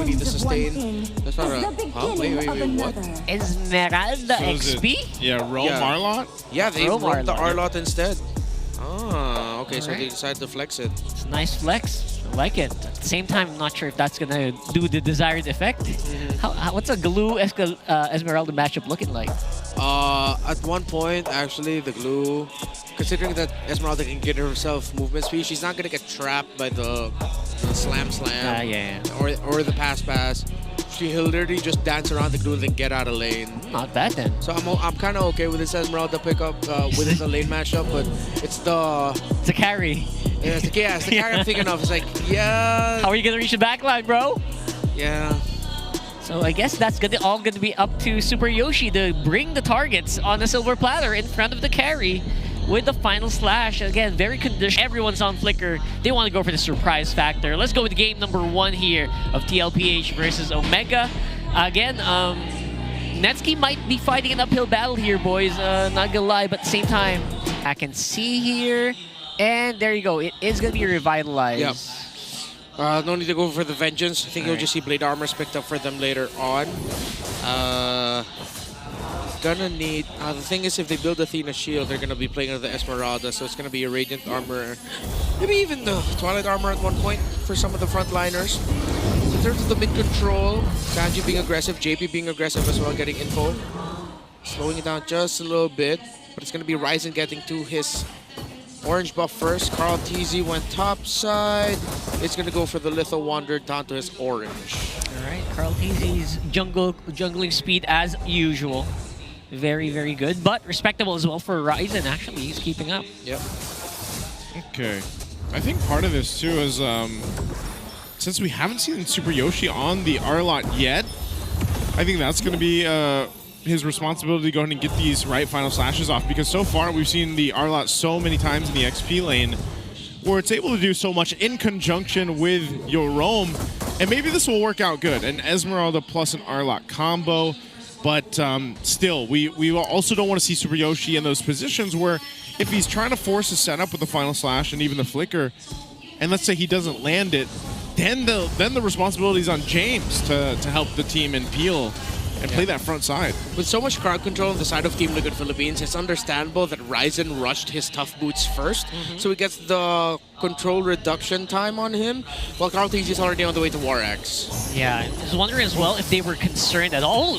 we need to sustain. That's not a... Huh? Wait, what? Esmeralda So XP? Yeah, Rome Arlot? Yeah, they Rome rolled the Arlot. Arlot instead. Ah, okay, so Alright. they decided to flex it. It's a nice flex. I like it. At the same time, I'm not sure if that's going to do the desired effect. What's a Glue Esmeralda matchup looking like? At one point, actually, the Glue, considering that Esmeralda can get herself movement speed, she's not gonna get trapped by the slam, Yeah. or the pass. She'll literally just dance around the Glue and then get out of lane. Not bad then. So I'm kind of okay with this Esmeralda pickup within the lane matchup, but it's the It's a carry. it's the carry I'm thinking of. It's like, yeah, How are you going to reach the backline, bro? yeah. So I guess that's all gonna be up to Super Yoshi to bring the targets on the silver platter in front of the carry with the final slash. Again, very conditioned. Everyone's on flicker. They want to go for the surprise factor. Let's go with game number 1 here of TLPH versus Omega. Again, Netsky might be fighting an uphill battle here, boys. Not gonna lie, but at the same time, I can see here, and there you go. It is gonna be revitalized. Yep. No need to go for the vengeance. I think you'll just see blade armors picked up for them later on. Gonna need... the thing is, if they build Athena shield, they're gonna be playing with the Esmeralda, so it's gonna be a radiant armor. Maybe even the Twilight armor at one point for some of the frontliners. In terms of the mid control, Sanji being aggressive, JP being aggressive as well, getting info. Slowing it down just a little bit, but it's gonna be Ryzen getting to his orange buff first. Carl TZ went top side. It's going to go for the Litho Wander down to his orange. All right, Carl TZ's jungling speed as usual. Very, very good, but respectable as well for Ryzen. Actually, he's keeping up. Yep. Okay. I think part of this too is since we haven't seen Super Yoshi on the Arlot yet, I think that's going to be his responsibility to go ahead and get these final slashes off, because so far we've seen the Arlot so many times in the XP lane where it's able to do so much in conjunction with your Roam, and maybe this will work out good. An Esmeralda plus an Arlot combo, but still, we also don't want to see Super Yoshi in those positions where if he's trying to force a setup with the final slash and even the flicker, and let's say he doesn't land it, then the responsibility is on James to help the team and peel and play that front side. With so much crowd control on the side of Team Liquid Philippines, it's understandable that Ryzen rushed his tough boots first, so he gets the control reduction time on him, while Carl TZ is already on the way to War Axe. Yeah, I was wondering as well if they were concerned at all.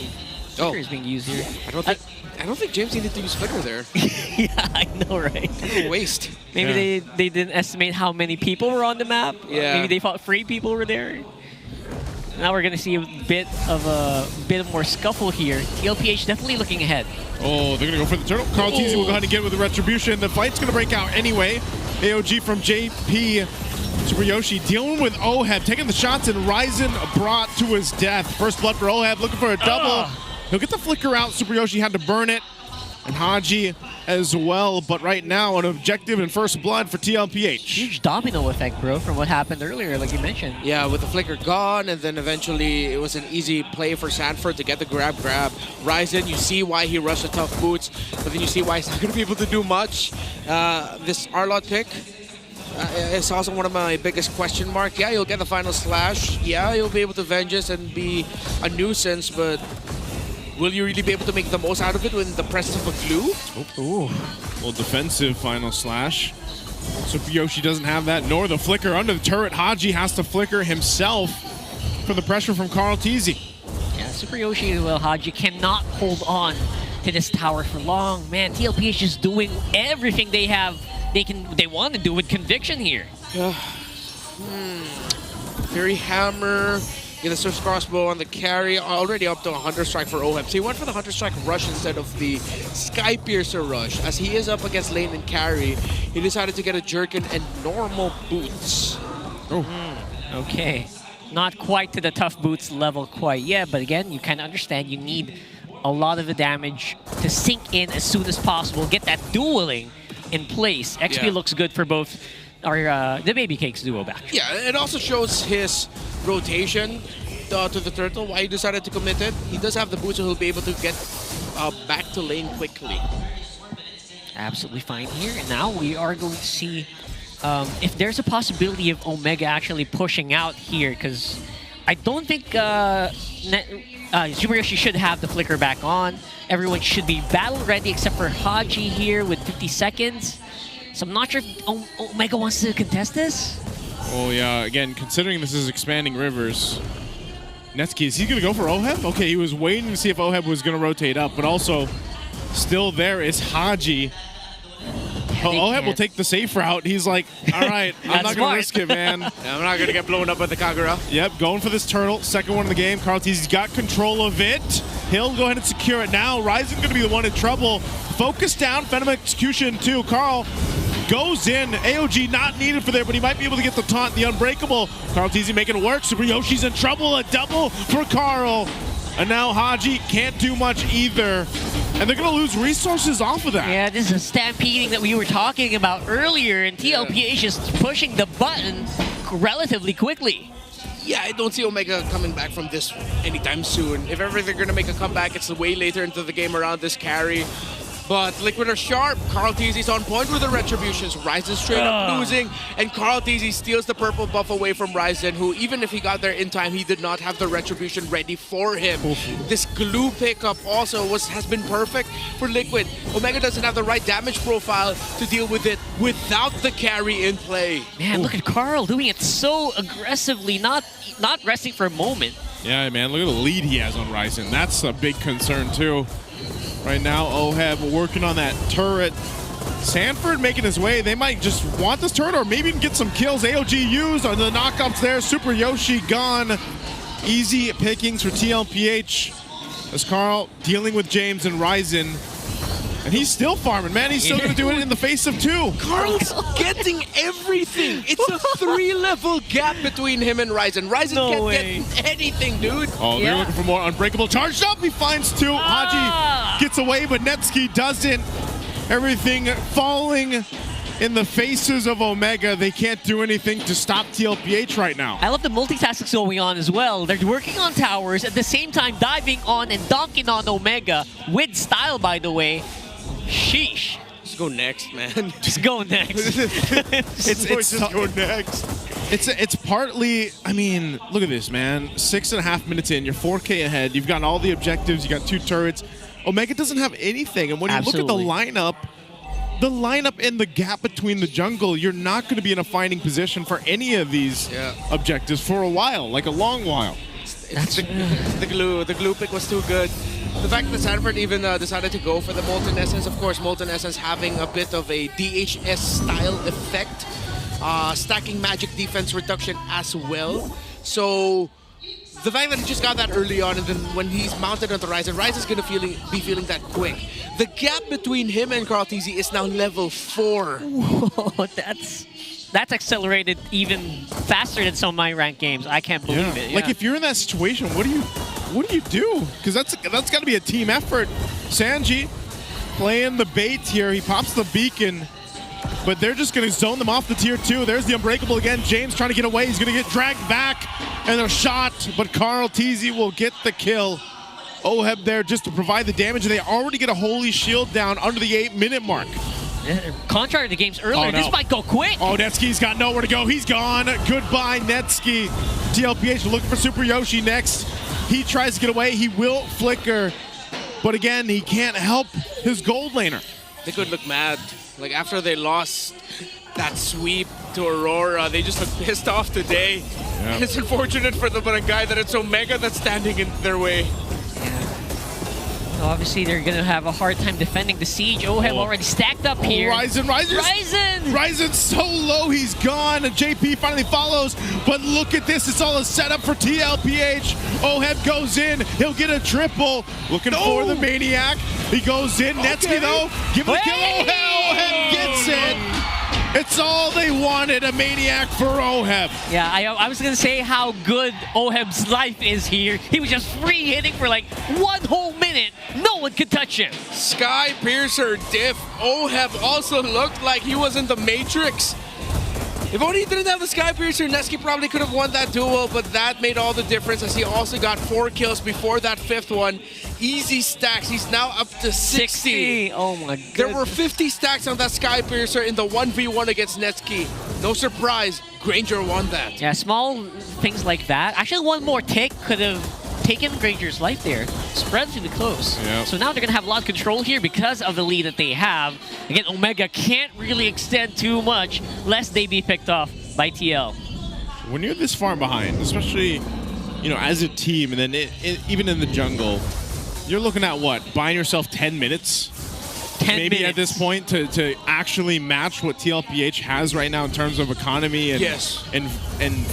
Flicker is being used here. I don't think James needed to use Flicker there. Yeah, I know, right? Waste. Maybe they didn't estimate how many people were on the map. Yeah. Maybe they thought 3 people were there. Now we're gonna see a bit more scuffle here. TLPH definitely looking ahead. Oh, they're gonna go for the turtle. Carl TZ will go ahead and get with the retribution. The fight's gonna break out anyway. AOG from JP. Super Yoshi dealing with Oheb, taking the shots, and Ryzen brought to his death. First blood for Oheb, looking for a double. He'll get the flicker out. Super Yoshi had to burn it. And Haji as well, but right now an objective and first blood for TLPH. Huge domino effect, bro, from what happened earlier, like you mentioned. Yeah, with the flicker gone, and then eventually it was an easy play for Sanford to get the grab. Ryzen, you see why he rushed the tough boots, but then you see why he's not going to be able to do much. This Arlot pick is also one of my biggest question marks. Yeah, you'll get the final slash. Yeah, you'll be able to vengeance and be a nuisance, but will you really be able to make the most out of it in the presence of a glue? Ooh. Well, defensive final slash. Super Yoshi doesn't have that, nor the flicker under the turret. Haji has to flicker himself for the pressure from Carl TZ. Yeah, Super Yoshi as well, Haji cannot hold on to this tower for long. Man, TLPH is doing everything they have. They want to do with conviction here. Fury Hammer. Get the Swift Crossbow on the carry, already up to a Hunter Strike for Oheb. So he went for the Hunter Strike rush instead of the Sky Piercer rush. As he is up against lane and carry, he decided to get a Jerkin and normal boots. Okay. Not quite to the tough boots level quite yet, but again, you kind of understand you need a lot of the damage to sink in as soon as possible, get that dueling in place. XP looks good for both the Baby Cakes duo back. Yeah, it also shows his rotation to the turtle, why he decided to commit it. He does have the boots, so he'll be able to get back to lane quickly. Absolutely fine here. And now we are going to see if there's a possibility of Omega actually pushing out here, because I don't think Super Yoshi should have the flicker back on. Everyone should be battle ready except for Haji here with 50 seconds. So I'm not sure if Omega wants to contest this. Oh yeah, again, considering this is expanding rivers, Netsuki, is he going to go for Oheb? Okay, he was waiting to see if Oheb was going to rotate up, but also still there is Haji. Oheb will take the safe route. He's like, all right, I'm not going to risk it, man. Yeah, I'm not going to get blown up by the Kagura. Yep, going for this turtle. Second one in the game. Carl Teasy's got control of it. He'll go ahead and secure it now. Ryzen's going to be the one in trouble. Focus down. Venom execution too. Carl goes in. AOG not needed for there, but he might be able to get the taunt, the unbreakable. Carl Teasy making it work. Super Yoshi's in trouble. A double for Carl. And now Haji can't do much either. And they're going to lose resources off of that. Yeah, this is a stampeding that we were talking about earlier, and TLPH is pushing the button relatively quickly. Yeah, I don't see Omega coming back from this anytime soon. If ever they're going to make a comeback, it's way later into the game around this carry. But Liquid are sharp. Carl Teasy's on point with the retributions. Ryzen straight up losing, and Carl Teasy steals the purple buff away from Ryzen, who even if he got there in time, he did not have the retribution ready for him. This glue pickup also has been perfect for Liquid. Omega doesn't have the right damage profile to deal with it without the carry in play. Man, look at Carl doing it so aggressively, not resting for a moment. Yeah, man, look at the lead he has on Ryzen. That's a big concern too. Right now, Oheb working on that turret. Sanford making his way. They might just want this turret or maybe even get some kills. AOG used on the knockups there. Super Yoshi gone. Easy pickings for TLPH as Carl dealing with James and Ryzen. And he's still farming, man. He's still going to do it in the face of two. Carl's getting everything. It's a 3-level gap between him and Ryzen. Ryzen can't get anything, dude. Oh, they're looking for more unbreakable. Charged up, he finds two. Haji gets away, but Netsuki doesn't. Everything falling in the faces of Omega. They can't do anything to stop TLPH right now. I love the multitasking going on as well. They're working on towers, at the same time diving on and dunking on Omega with style, by the way. Sheesh. Just go next, man. Just go next. Just go next. It's partly, I mean, look at this, man. 6.5 minutes in, you're 4K ahead. You've got all the objectives. You got 2 turrets. Omega doesn't have anything. And when you look at the lineup and the gap between the jungle, you're not going to be in a fighting position for any of these objectives for a while, like a long while. The glue pick was too good. The fact that Sanford even decided to go for the Molten Essence, of course, Molten Essence having a bit of a DHS style effect, stacking magic defense reduction as well. So the fact that he just got that early on, and then when he's mounted on the Ryzen's going to be feeling that quick. The gap between him and Carl Teasy is now level 4. Whoa, that's accelerated even faster than some of my ranked games. I can't believe it. Yeah. Like if you're in that situation, what do you do? Because that's got to be a team effort. Sanji playing the bait here. He pops the beacon, but they're just going to zone them off the tier 2. There's the Unbreakable again. James trying to get away. He's going to get dragged back and a shot, but Carl Teasy will get the kill. Oheb there just to provide the damage, and they already get a Holy Shield down under the 8-minute mark. Contrary to games earlier, this might go quick. Oh, Netsuki's got nowhere to go. He's gone. Goodbye, Netsuki. TLPH looking for Super Yoshi next. He tries to get away. He will flicker. But again, he can't help his gold laner. They could look mad. Like after they lost that sweep to Aurora, they just look pissed off today. Yeah. It's unfortunate for them, but a guy that it's Omega that's standing in their way. Obviously, they're going to have a hard time defending the siege. Oheb already stacked up here. Ryzen's so low, he's gone. And JP finally follows. But look at this. It's all a setup for TLPH. Oheb goes in. He'll get a triple. Looking for the Maniac. He goes in. Netsuki, though. Give him a kill. Oheb gets it. It's all they wanted, a Maniac for Oheb. Yeah, I was going to say how good Oheb's life is here. He was just free hitting for like 1 whole minute. No one could touch him. Sky Piercer diff. Oheb also looked like he was in the Matrix. If only he didn't have the Sky Piercer, Netsuki probably could have won that duel, but that made all the difference as he also got 4 kills before that 5th one. Easy stacks. He's now up to 60. Oh my god. There were 50 stacks on that Sky Piercer in the 1v1 against Netsuki. No surprise, Granger won that. Yeah, small things like that. Actually, one more tick could have taken Granger's life there. Spread really close. Yep. So now they're going to have a lot of control here because of the lead that they have. Again, Omega can't really extend too much lest they be picked off by TL. When you're this far behind, especially, you know, as a team, and then even in the jungle, you're looking at what? Buying yourself 10 minutes? 10 Maybe minutes. at this point to actually match what TLPH has right now in terms of economy and Yes. and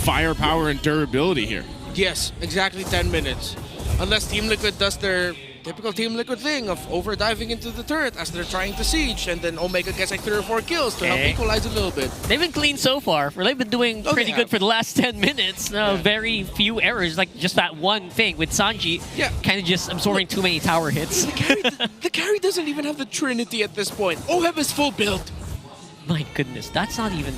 firepower and durability here. Yes, exactly 10 minutes. Unless Team Liquid does their typical Team Liquid thing of over-diving into the turret as they're trying to siege, and then Omega gets like 3 or 4 kills to help Okay. equalize a little bit. They've been clean so far. They've been doing Oh, pretty they good have. for the last 10 minutes. Very few errors, like just that one thing with Sanji. Yeah. Kind of just absorbing too many tower hits. The carry doesn't even have the Trinity at this point. Oheb is full build. My goodness, that's not even...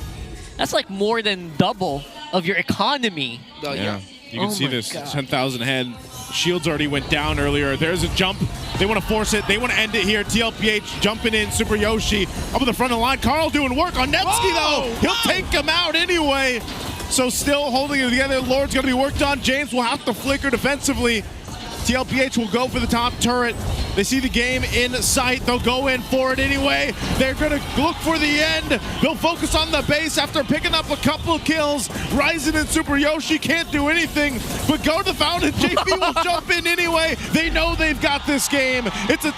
That's like more than double of your economy. Yeah. You can Oh see my this God. 10,000 head. Shields already went down earlier. There's a jump. They want to force it. They want to end it here. TLPH jumping in. Super Yoshi up in the front of the line. Carl doing work on Nevsky, though. He'll take him out anyway. So still holding it together. Lord's going to be worked on. James will have to flicker defensively. TLPH will go for the top turret. They see the game in sight. They'll go in for it anyway. They're going to look for the end. They'll focus on the base after picking up a couple kills. Ryzen and Super Yoshi can't do anything but go to the fountain. JP will jump in anyway. They know they've got this game. It's a